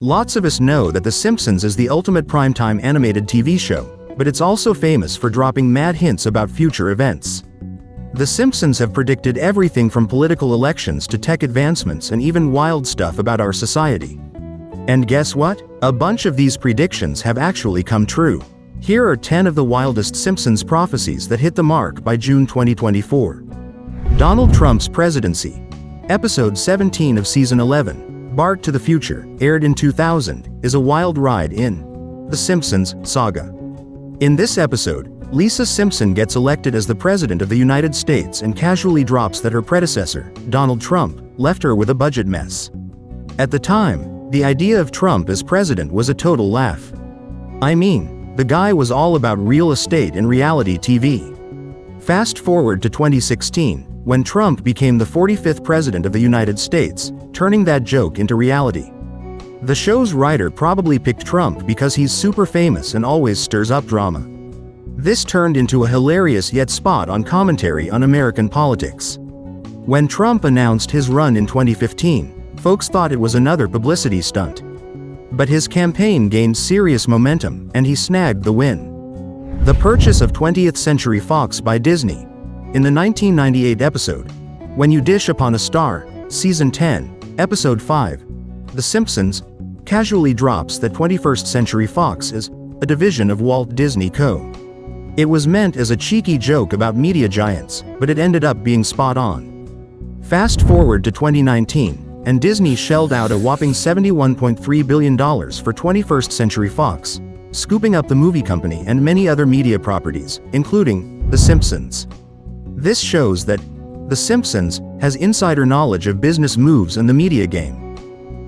Lots of us know that The Simpsons is the ultimate primetime animated TV show, but it's also famous for dropping mad hints about future events. The Simpsons have predicted everything from political elections to tech advancements and even wild stuff about our society. And guess what? A bunch of these predictions have actually come true. Here are 10 of the wildest Simpsons prophecies that hit the mark by June 2024. Donald Trump's Presidency. Episode 17 of Season 11, Bart to the Future, aired in 2000, is a wild ride in The Simpsons saga. In this episode, Lisa Simpson gets elected as the President of the United States and casually drops that her predecessor, Donald Trump, left her with a budget mess. At the time, the idea of Trump as president was a total laugh. I mean, the guy was all about real estate and reality TV. Fast forward to 2016, when Trump became the 45th President of the United States, turning that joke into reality. The show's writer probably picked Trump because he's super famous and always stirs up drama. This turned into a hilarious yet spot-on commentary on American politics. When Trump announced his run in 2015, folks thought it was another publicity stunt. But his campaign gained serious momentum, and he snagged the win. The purchase of 20th Century Fox by Disney. In the 1998 episode, When You Dish Upon a Star, Season 10, Episode 5, The Simpsons casually drops that 21st Century Fox is a division of Walt Disney Co. It was meant as a cheeky joke about media giants, but it ended up being spot on. Fast forward to 2019, and Disney shelled out a whopping $71.3 billion for 21st Century Fox, scooping up the movie company and many other media properties, including The Simpsons. This shows that The Simpsons has insider knowledge of business moves and the media game.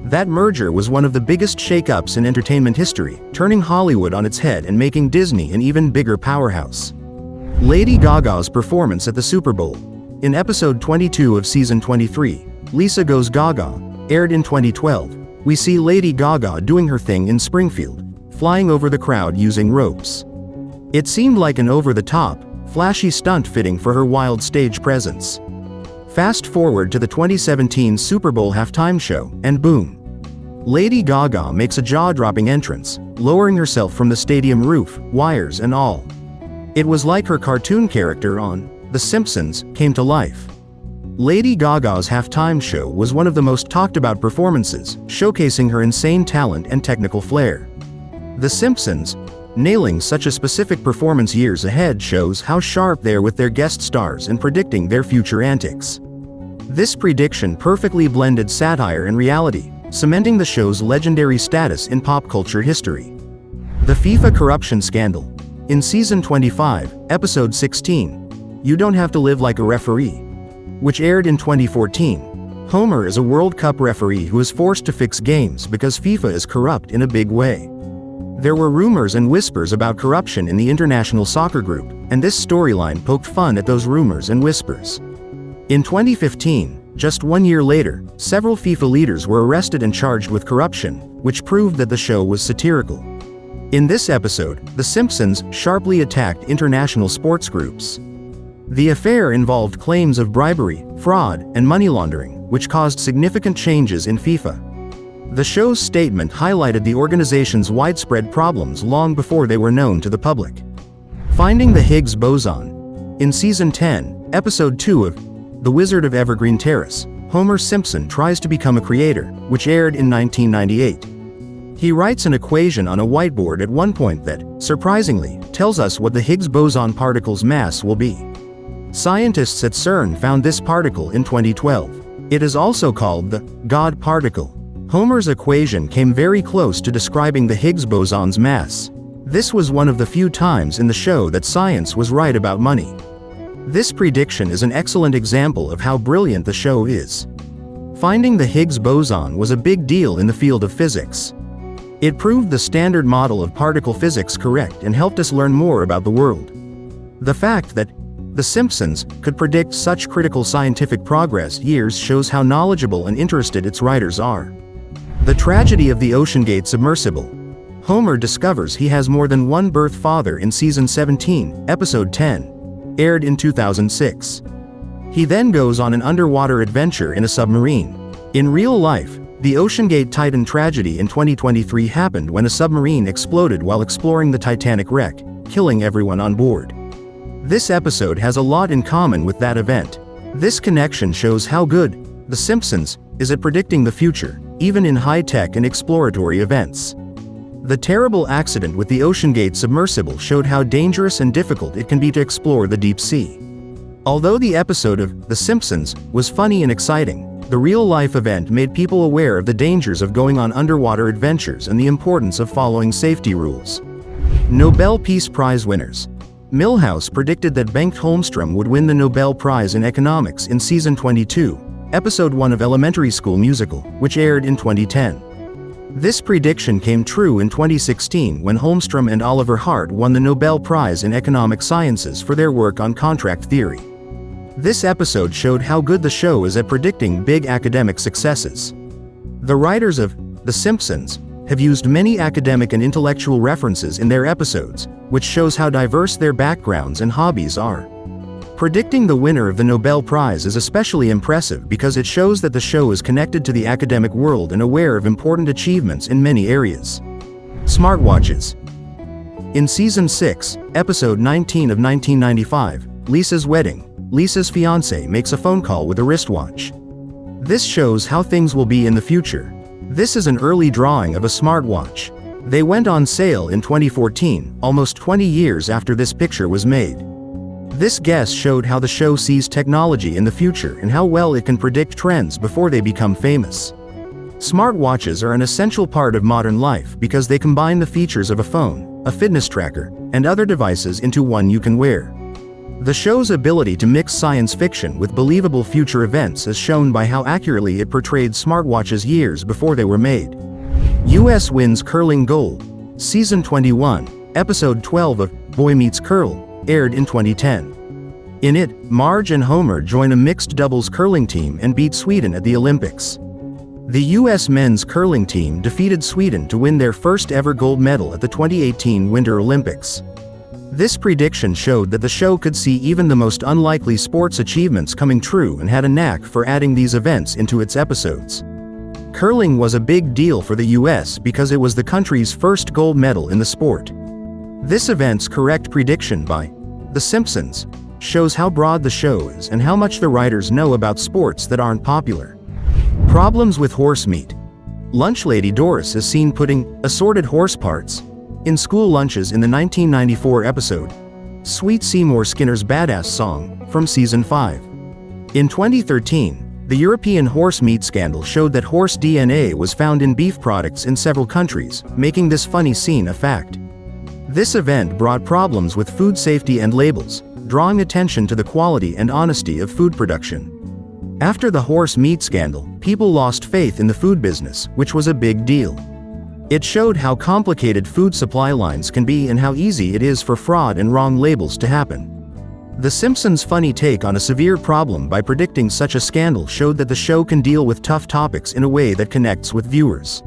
That merger was one of the biggest shakeups in entertainment history, turning Hollywood on its head and making Disney an even bigger powerhouse. Lady Gaga's performance at the Super Bowl. In episode 22 of season 23, Lisa Goes Gaga, aired in 2012, we see Lady Gaga doing her thing in Springfield, flying over the crowd using ropes. It seemed like an over-the-top, flashy stunt fitting for her wild stage presence. Fast forward to the 2017 Super Bowl halftime show, and boom. Lady Gaga makes a jaw-dropping entrance, lowering herself from the stadium roof, wires and all. It was like her cartoon character on The Simpsons came to life. Lady Gaga's halftime show was one of the most talked-about performances, showcasing her insane talent and technical flair. The Simpsons, nailing such a specific performance years ahead, shows how sharp they are with their guest stars and predicting their future antics. This prediction perfectly blended satire and reality, cementing the show's legendary status in pop culture history. The FIFA corruption scandal. In season 25, episode 16, You Don't Have to Live Like a Referee, which aired in 2014, Homer is a World Cup referee who is forced to fix games because FIFA is corrupt in a big way. There were rumors and whispers about corruption in the international soccer group, and this storyline poked fun at those rumors and whispers. In 2015, just 1 year later, several FIFA leaders were arrested and charged with corruption, which proved that the show was satirical. In this episode, The Simpsons sharply attacked international sports groups. The affair involved claims of bribery, fraud, and money laundering, which caused significant changes in FIFA. The show's statement highlighted the organization's widespread problems long before they were known to the public. Finding the Higgs boson. In Season 10, Episode 2 of The Wizard of Evergreen Terrace, Homer Simpson tries to become a creator, which aired in 1998. He writes an equation on a whiteboard at one point that, surprisingly, tells us what the Higgs boson particle's mass will be. Scientists at CERN found this particle in 2012. It is also called the God particle. Homer's equation came very close to describing the Higgs boson's mass. This was one of the few times in the show that science was right about money. This prediction is an excellent example of how brilliant the show is. Finding the Higgs boson was a big deal in the field of physics. It proved the standard model of particle physics correct and helped us learn more about the world. The fact that The Simpsons could predict such critical scientific progress years shows how knowledgeable and interested its writers are. The tragedy of the OceanGate submersible. Homer discovers he has more than one birth father in season 17, episode 10, aired in 2006. He then goes on an underwater adventure in a submarine. In real life, The OceanGate Titan tragedy in 2023 happened when a submarine exploded while exploring the Titanic wreck, killing everyone on board. This episode has a lot in common with that event. This connection shows how good The Simpsons is at predicting the future, even in high-tech and exploratory events. The terrible accident with the OceanGate submersible showed how dangerous and difficult it can be to explore the deep sea. Although the episode of The Simpsons was funny and exciting, the real-life event made people aware of the dangers of going on underwater adventures and the importance of following safety rules. Nobel Peace Prize winners. Milhouse predicted that Bengt Holmstrom would win the Nobel Prize in Economics in Season 22, Episode 1 of Elementary School Musical, which aired in 2010. This prediction came true in 2016 when Holmstrom and Oliver Hart won the Nobel Prize in Economic Sciences for their work on contract theory. This episode showed how good the show is at predicting big academic successes. The writers of The Simpsons have used many academic and intellectual references in their episodes, which shows how diverse their backgrounds and hobbies are. Predicting the winner of the Nobel Prize is especially impressive because it shows that the show is connected to the academic world and aware of important achievements in many areas. Smartwatches. In Season 6, Episode 19 of 1995, Lisa's Wedding, Lisa's fiancé makes a phone call with a wristwatch. This shows how things will be in the future. This is an early drawing of a smartwatch. They went on sale in 2014, almost 20 years after this picture was made. This guess showed how the show sees technology in the future and how well it can predict trends before they become famous. Smartwatches are an essential part of modern life because they combine the features of a phone, a fitness tracker, and other devices into one you can wear. The show's ability to mix science fiction with believable future events is shown by how accurately it portrayed smartwatches years before they were made. US wins curling gold. Season 21, Episode 12 of Boy Meets Curl, aired in 2010. In it, Marge and Homer join a mixed doubles curling team and beat Sweden at the Olympics. The US men's curling team defeated Sweden to win their first ever gold medal at the 2018 Winter Olympics. This prediction showed that the show could see even the most unlikely sports achievements coming true and had a knack for adding these events into its episodes. Curling was a big deal for the US because it was the country's first gold medal in the sport. This event's correct prediction by The Simpsons shows how broad the show is and how much the writers know about sports that aren't popular. Problems with horse meat. Lunch lady Doris is seen putting assorted horse parts in school lunches in the 1994 episode Sweet Seymour Skinner's Badass Song from Season 5. In 2013, the European horse meat scandal showed that horse DNA was found in beef products in several countries, making this funny scene a fact. This event brought problems with food safety and labels, drawing attention to the quality and honesty of food production. After the horse meat scandal, people lost faith in the food business, which was a big deal. It showed how complicated food supply lines can be and how easy it is for fraud and wrong labels to happen. The Simpsons' funny take on a severe problem by predicting such a scandal showed that the show can deal with tough topics in a way that connects with viewers.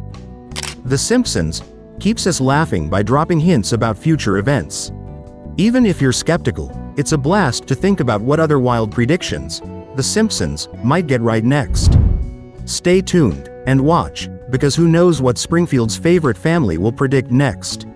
The Simpsons keeps us laughing by dropping hints about future events. Even if you're skeptical, it's a blast to think about what other wild predictions The Simpsons might get right next. Stay tuned and watch, because who knows what Springfield's favorite family will predict next.